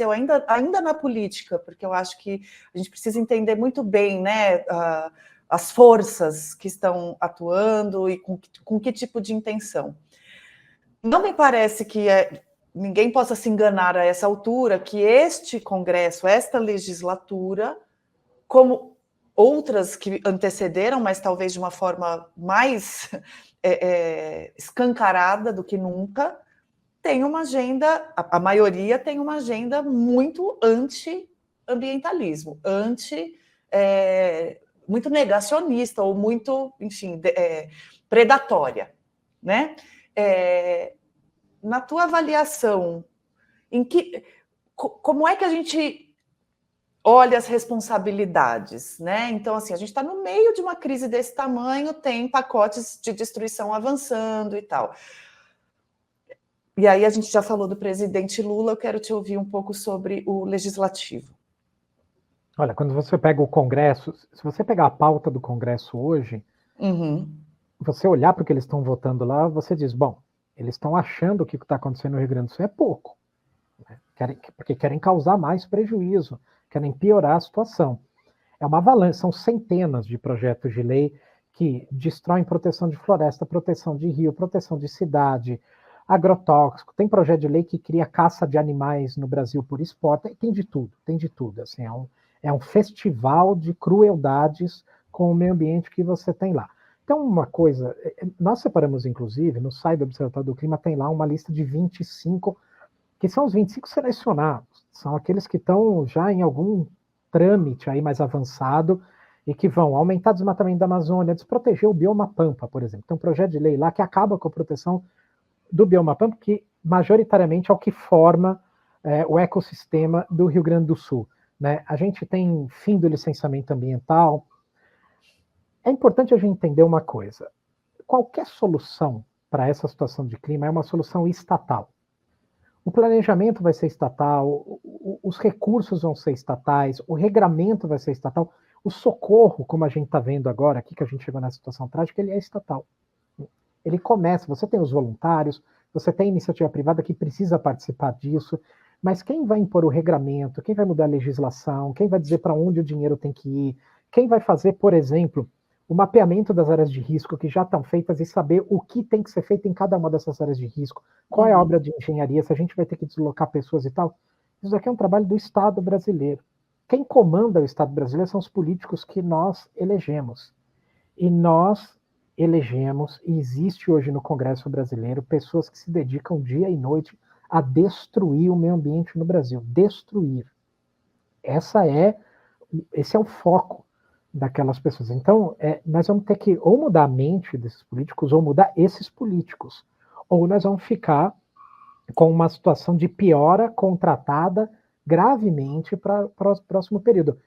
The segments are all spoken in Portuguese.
aconteceu ainda na política, porque eu acho que a gente precisa entender muito bem, né, as forças que estão atuando e com que tipo de intenção. Não me parece que ninguém possa se enganar a essa altura que este Congresso, esta legislatura, como outras que antecederam, mas talvez de uma forma mais escancarada do que nunca, tem uma agenda, a maioria tem uma agenda muito anti-ambientalismo, muito negacionista ou muito, enfim, predatória, né? Na tua avaliação, como é que a gente olha as responsabilidades, né? Então, assim, a gente está no meio de uma crise desse tamanho, tem pacotes de destruição avançando e tal. E aí a gente já falou do presidente Lula, eu quero te ouvir um pouco sobre o legislativo. Olha, quando você pega o Congresso, se você pegar a pauta do Congresso hoje, você olhar para o que eles estão votando lá, você diz, bom, eles estão achando que o que está acontecendo no Rio Grande do Sul é pouco, né? Porque querem causar mais prejuízo, querem piorar a situação. É uma avalanche, são centenas de projetos de lei que destroem proteção de floresta, proteção de rio, proteção de cidade, agrotóxico, tem projeto de lei que cria caça de animais no Brasil por esporte, tem de tudo. Assim, é um festival de crueldades com o meio ambiente que você tem lá. Então, uma coisa, nós separamos, inclusive, no site do Observatório do Clima, tem lá uma lista de 25, que são os 25 selecionados, são aqueles que estão já em algum trâmite aí mais avançado e que vão aumentar o desmatamento da Amazônia, desproteger o bioma Pampa, por exemplo. Tem um projeto de lei lá que acaba com a proteção do bioma Pampa, que majoritariamente é o que forma o ecossistema do Rio Grande do Sul, né? A gente tem fim do licenciamento ambiental. É importante a gente entender uma coisa. Qualquer solução para essa situação de clima é uma solução estatal. O planejamento vai ser estatal, os recursos vão ser estatais, o regramento vai ser estatal, o socorro, como a gente está vendo agora, aqui que a gente chegou nessa situação trágica, ele é estatal. Ele começa, você tem os voluntários, você tem a iniciativa privada que precisa participar disso, mas quem vai impor o regramento, quem vai mudar a legislação, quem vai dizer para onde o dinheiro tem que ir, quem vai fazer, por exemplo, o mapeamento das áreas de risco que já estão feitas e saber o que tem que ser feito em cada uma dessas áreas de risco, qual é a obra de engenharia, se a gente vai ter que deslocar pessoas e tal. Isso aqui é um trabalho do Estado brasileiro. Quem comanda o Estado brasileiro são os políticos que nós elegemos. E nós elegemos, e existe hoje no Congresso brasileiro, pessoas que se dedicam dia e noite a destruir o meio ambiente no Brasil. Destruir. Esse é o foco daquelas pessoas. Então, nós vamos ter que ou mudar a mente desses políticos, ou mudar esses políticos. Ou nós vamos ficar com uma situação de piora contratada gravemente para o próximo período.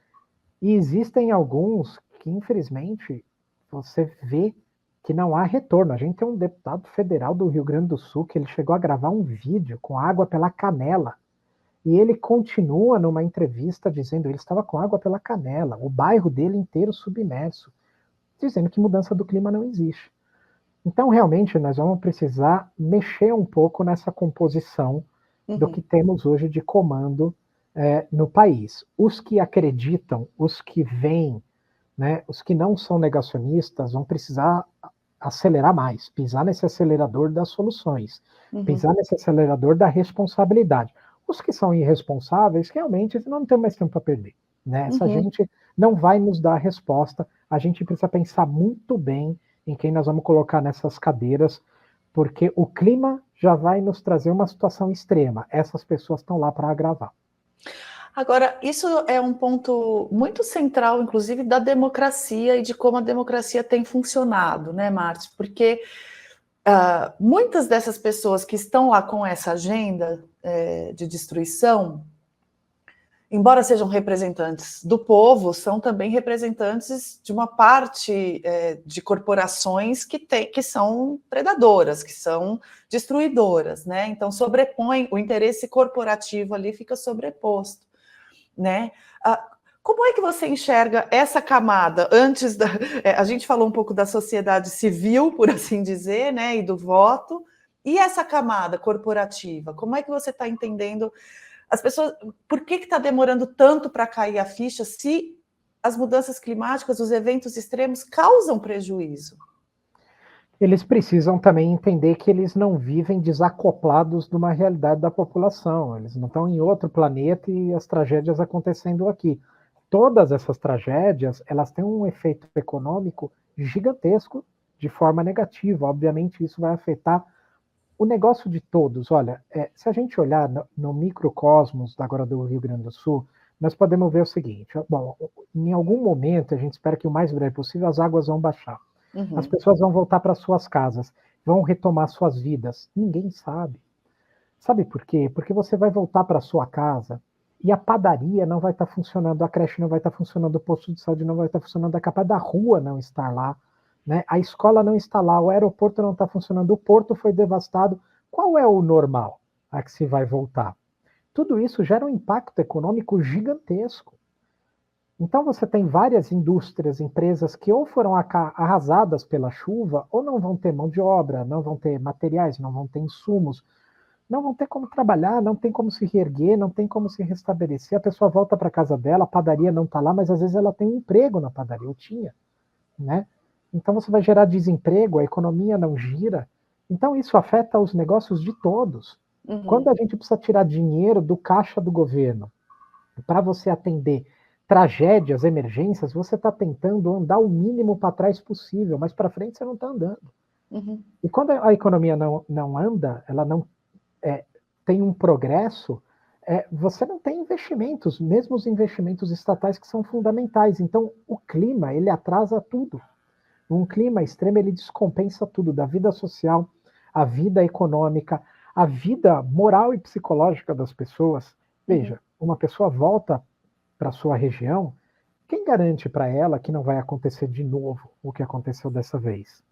E existem alguns que, infelizmente, você vê que não há retorno. A gente tem um deputado federal do Rio Grande do Sul que ele chegou a gravar um vídeo com água pela canela. E ele continua numa entrevista dizendo que ele estava com água pela canela, o bairro dele inteiro submerso, dizendo que mudança do clima não existe. Então, realmente, nós vamos precisar mexer um pouco nessa composição do que temos hoje de comando no país. Os que acreditam, os que veem, né, os que não são negacionistas, vão precisar acelerar mais, pisar nesse acelerador das soluções, pisar nesse acelerador da responsabilidade. Os que são irresponsáveis, realmente, não tem mais tempo para perder, né? Essa gente não vai nos dar a resposta, a gente precisa pensar muito bem em quem nós vamos colocar nessas cadeiras, porque o clima já vai nos trazer uma situação extrema. Essas pessoas estão lá para agravar. Agora, isso é um ponto muito central, inclusive, da democracia e de como a democracia tem funcionado, né, Márcio? Porque muitas dessas pessoas que estão lá com essa agenda de destruição, embora sejam representantes do povo, são também representantes de uma parte de corporações que são predadoras, que são destruidoras, né? Então, sobrepõe o interesse corporativo ali, fica sobreposto, né? Como é que você enxerga essa camada antes da... a gente falou um pouco da sociedade civil, por assim dizer, né, e do voto, e essa camada corporativa, como é que você está entendendo As pessoas, por que está demorando tanto para cair a ficha se as mudanças climáticas, os eventos extremos causam prejuízo? Eles precisam também entender que eles não vivem desacoplados de uma realidade da população. Eles não estão em outro planeta e as tragédias acontecendo aqui. Todas essas tragédias, elas têm um efeito econômico gigantesco de forma negativa. Obviamente, isso vai afetar o negócio de todos. Olha, se a gente olhar no microcosmos agora do Rio Grande do Sul, nós podemos ver o seguinte: bom, em algum momento, a gente espera que o mais breve possível as águas vão baixar. As pessoas vão voltar para suas casas, vão retomar suas vidas. Ninguém sabe. Sabe por quê? Porque você vai voltar para sua casa e a padaria não vai estar funcionando, a creche não vai estar funcionando, o posto de saúde não vai estar funcionando, a capa da rua não está lá, né? A escola não está lá, o aeroporto não está funcionando, o porto foi devastado. Qual é o normal a que se vai voltar? Tudo isso gera um impacto econômico gigantesco. Então você tem várias indústrias, empresas que ou foram arrasadas pela chuva, ou não vão ter mão de obra, não vão ter materiais, não vão ter insumos, não vão ter como trabalhar, não tem como se reerguer, não tem como se restabelecer. A pessoa volta para a casa dela, a padaria não está lá, mas às vezes ela tem um emprego na padaria, ou tinha, né? Então você vai gerar desemprego, a economia não gira. Então isso afeta os negócios de todos. Quando a gente precisa tirar dinheiro do caixa do governo para você atender tragédias, emergências, você está tentando andar o mínimo para trás possível, mas para frente você não está andando. E quando a economia não anda, ela não tem um progresso, você não tem investimentos, mesmo os investimentos estatais que são fundamentais. Então, o clima, ele atrasa tudo. Um clima extremo, ele descompensa tudo, da vida social, a vida econômica, a vida moral e psicológica das pessoas. Veja, uma pessoa volta para sua região, quem garante para ela que não vai acontecer de novo o que aconteceu dessa vez?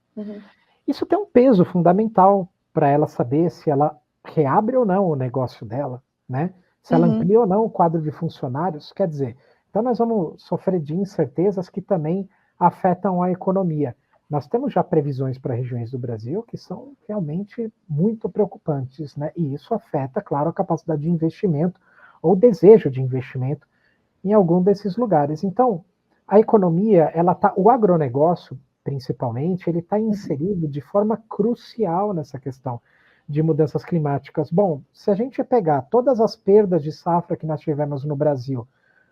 Isso tem um peso fundamental para ela saber se ela reabre ou não o negócio dela, né? Se ela amplia ou não o quadro de funcionários, quer dizer, então nós vamos sofrer de incertezas que também afetam a economia. Nós temos já previsões para regiões do Brasil que são realmente muito preocupantes, né? E isso afeta, claro, a capacidade de investimento ou desejo de investimento em algum desses lugares. Então, a economia, o agronegócio, principalmente, ele está inserido de forma crucial nessa questão de mudanças climáticas. Bom, se a gente pegar todas as perdas de safra que nós tivemos no Brasil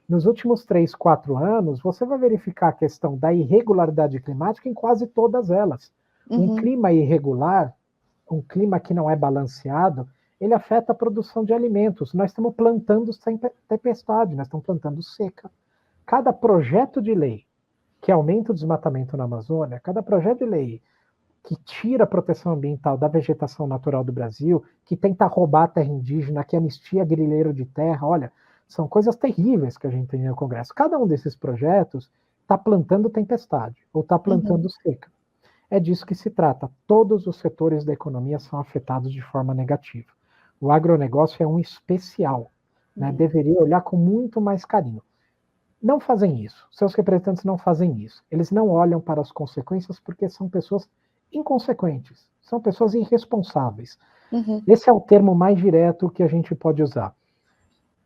nos últimos 3, 4 anos, você vai verificar a questão da irregularidade climática em quase todas elas. Um clima irregular, um clima que não é balanceado, ele afeta a produção de alimentos. Nós estamos plantando sem tempestade, nós estamos plantando seca. Cada projeto de lei que aumenta o desmatamento na Amazônia, cada projeto de lei que tira a proteção ambiental da vegetação natural do Brasil, que tenta roubar a terra indígena, que anistia grileiro de terra, olha, são coisas terríveis que a gente tem no Congresso. Cada um desses projetos está plantando tempestade ou está plantando seca. É disso que se trata. Todos os setores da economia são afetados de forma negativa. O agronegócio é um especial, né? Deveria olhar com muito mais carinho. Não fazem isso. Seus representantes não fazem isso. Eles não olham para as consequências porque são pessoas inconsequentes, são pessoas irresponsáveis. Esse é o termo mais direto que a gente pode usar.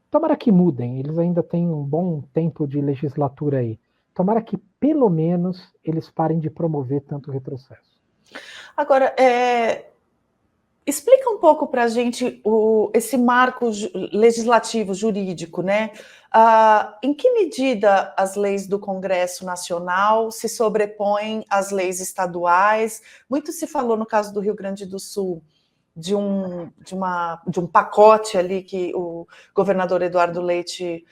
Tomara que mudem, eles ainda têm um bom tempo de legislatura aí. Tomara que, pelo menos, eles parem de promover tanto retrocesso. Agora, explica um pouco para a gente esse marco legislativo, jurídico, né? Em que medida as leis do Congresso Nacional se sobrepõem às leis estaduais? Muito se falou no caso do Rio Grande do Sul de um pacote ali que o governador Eduardo Leite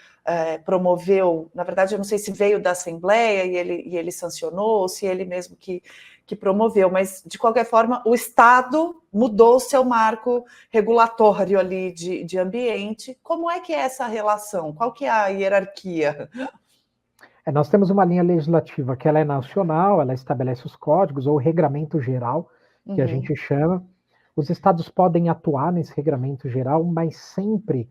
promoveu. Na verdade, eu não sei se veio da Assembleia e ele sancionou, ou se ele mesmo que promoveu, mas, de qualquer forma, o Estado mudou o seu marco regulatório ali de ambiente. Como é que é essa relação? Qual que é a hierarquia? Nós temos uma linha legislativa que ela é nacional, ela estabelece os códigos, ou regramento geral, que a gente chama. Os estados podem atuar nesse regramento geral, mas sempre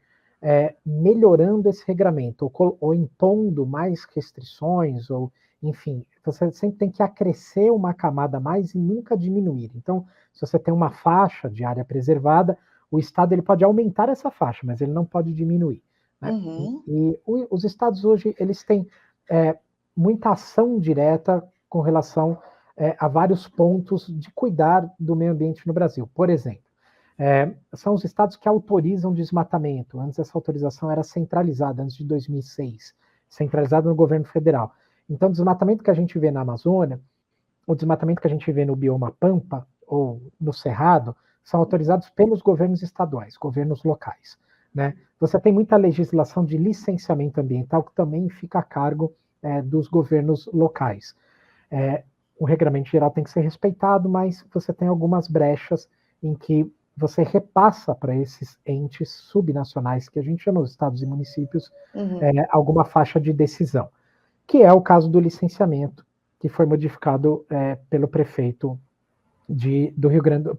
melhorando esse regramento, ou impondo mais restrições, ou, enfim, você sempre tem que acrescer uma camada a mais e nunca diminuir. Então, se você tem uma faixa de área preservada, o Estado ele pode aumentar essa faixa, mas ele não pode diminuir. Né? Os Estados hoje eles têm muita ação direta com relação a vários pontos de cuidar do meio ambiente no Brasil. Por exemplo, são os estados que autorizam desmatamento. Antes essa autorização era centralizada, antes de 2006, centralizada no governo federal. Então, o desmatamento que a gente vê na Amazônia, o desmatamento que a gente vê no bioma Pampa ou no Cerrado, são autorizados pelos governos estaduais, governos locais. Né? Você tem muita legislação de licenciamento ambiental que também fica a cargo dos governos locais. O regramento geral tem que ser respeitado, mas você tem algumas brechas em que você repassa para esses entes subnacionais, que a gente chama os estados e municípios, alguma faixa de decisão, que é o caso do licenciamento, que foi modificado pelo prefeito do Rio Grande,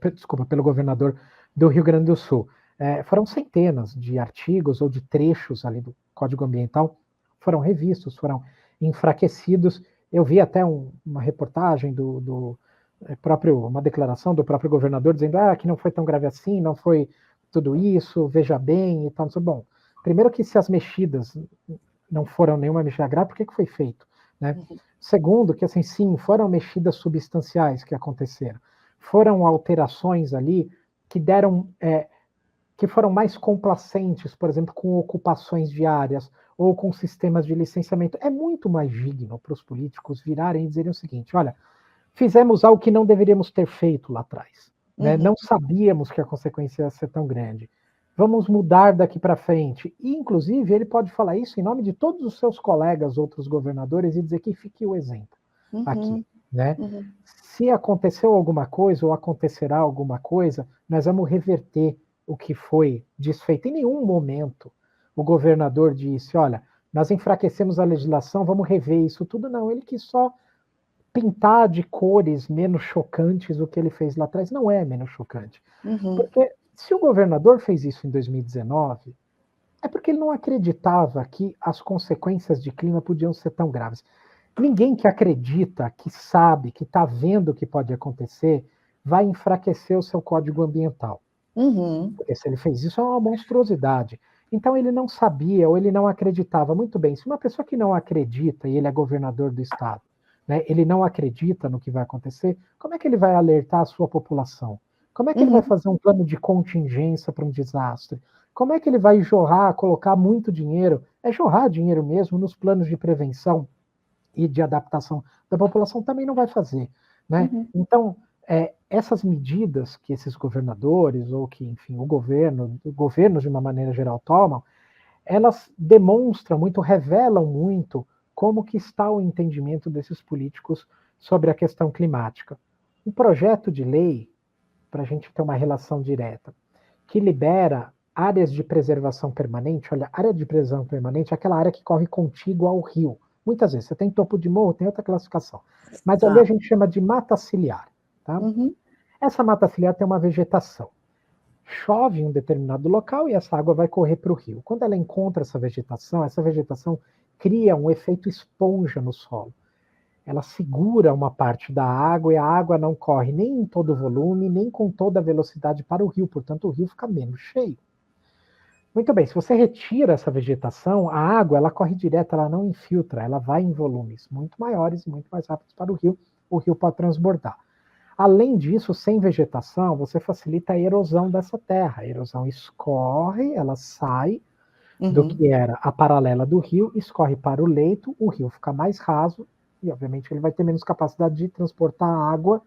pelo governador do Rio Grande do Sul. Foram centenas de artigos ou de trechos ali do Código Ambiental, foram revistos, foram enfraquecidos. Eu vi até uma reportagem uma declaração do próprio governador dizendo que não foi tão grave assim, não foi tudo isso, veja bem e tal. Bom, primeiro que se as mexidas não foram nenhuma mexida grave, por que foi feito? Né? Segundo, que assim, sim, foram mexidas substanciais que aconteceram. Foram alterações ali que que foram mais complacentes, por exemplo, com ocupações diárias ou com sistemas de licenciamento. É muito mais digno para os políticos virarem e dizerem o seguinte, olha, fizemos algo que não deveríamos ter feito lá atrás. Né? Não sabíamos que a consequência ia ser tão grande. Vamos mudar daqui para frente. E, inclusive, ele pode falar isso em nome de todos os seus colegas, outros governadores, e dizer que fique o exemplo aqui. Né? Se aconteceu alguma coisa ou acontecerá alguma coisa, nós vamos reverter o que foi desfeito. Em nenhum momento o governador disse, olha, nós enfraquecemos a legislação, vamos rever isso tudo. Não, ele quis só pintar de cores menos chocantes o que ele fez lá atrás. Não é menos chocante. Porque se o governador fez isso em 2019, é porque ele não acreditava que as consequências de clima podiam ser tão graves. Ninguém que acredita, que sabe, que está vendo o que pode acontecer, vai enfraquecer o seu código ambiental. Porque se ele fez isso, é uma monstruosidade. Então ele não sabia ou ele não acreditava. Muito bem, se uma pessoa que não acredita, e ele é governador do estado, né, ele não acredita no que vai acontecer, como é que ele vai alertar a sua população? Como é que ele vai fazer um plano de contingência para um desastre? Como é que ele vai colocar muito dinheiro, jorrar dinheiro mesmo, nos planos de prevenção e de adaptação da população? Também não vai fazer. Né? Então, essas medidas que esses governadores, ou que, enfim, governos de uma maneira geral tomam, elas demonstram muito, revelam muito como que está o entendimento desses políticos sobre a questão climática. Um projeto de lei, para a gente ter uma relação direta, que libera áreas de preservação permanente. Olha, área de preservação permanente é aquela área que corre contígua ao rio. Muitas vezes, você tem topo de morro, tem outra classificação. Mas ali a gente chama de mata ciliar. Tá? Essa mata ciliar tem uma vegetação. Chove em um determinado local e essa água vai correr para o rio. Quando ela encontra essa vegetação cria um efeito esponja no solo. Ela segura uma parte da água e a água não corre nem em todo o volume, nem com toda a velocidade para o rio, portanto o rio fica menos cheio. Muito bem, se você retira essa vegetação, a água ela corre direto, ela não infiltra, ela vai em volumes muito maiores e muito mais rápidos para o rio pode transbordar. Além disso, sem vegetação, você facilita a erosão dessa terra. A erosão escorre, ela sai do que era a paralela do rio, escorre para o leito, o rio fica mais raso e, obviamente, ele vai ter menos capacidade de transportar água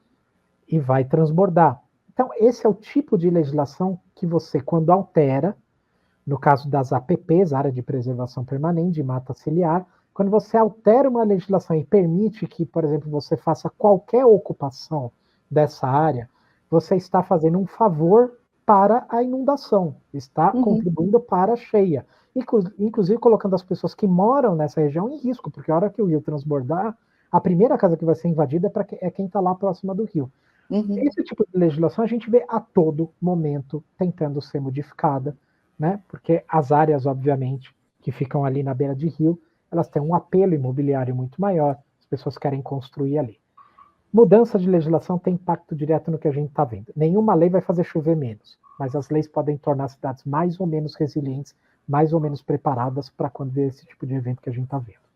e vai transbordar. Então, esse é o tipo de legislação que você, quando altera, no caso das APPs, Área de Preservação Permanente, de Mata Ciliar, quando você altera uma legislação e permite que, por exemplo, você faça qualquer ocupação dessa área, você está fazendo um favor para a inundação, está contribuindo para a cheia, inclusive colocando as pessoas que moram nessa região em risco, porque a hora que o rio transbordar, a primeira casa que vai ser invadida é quem está lá próxima do rio. Esse tipo de legislação a gente vê a todo momento tentando ser modificada, né? Porque as áreas, obviamente, que ficam ali na beira de rio, elas têm um apelo imobiliário muito maior, as pessoas querem construir ali. Mudança de legislação tem impacto direto no que a gente está vendo. Nenhuma lei vai fazer chover menos, mas as leis podem tornar as cidades mais ou menos resilientes, mais ou menos preparadas para quando ver esse tipo de evento que a gente está vendo.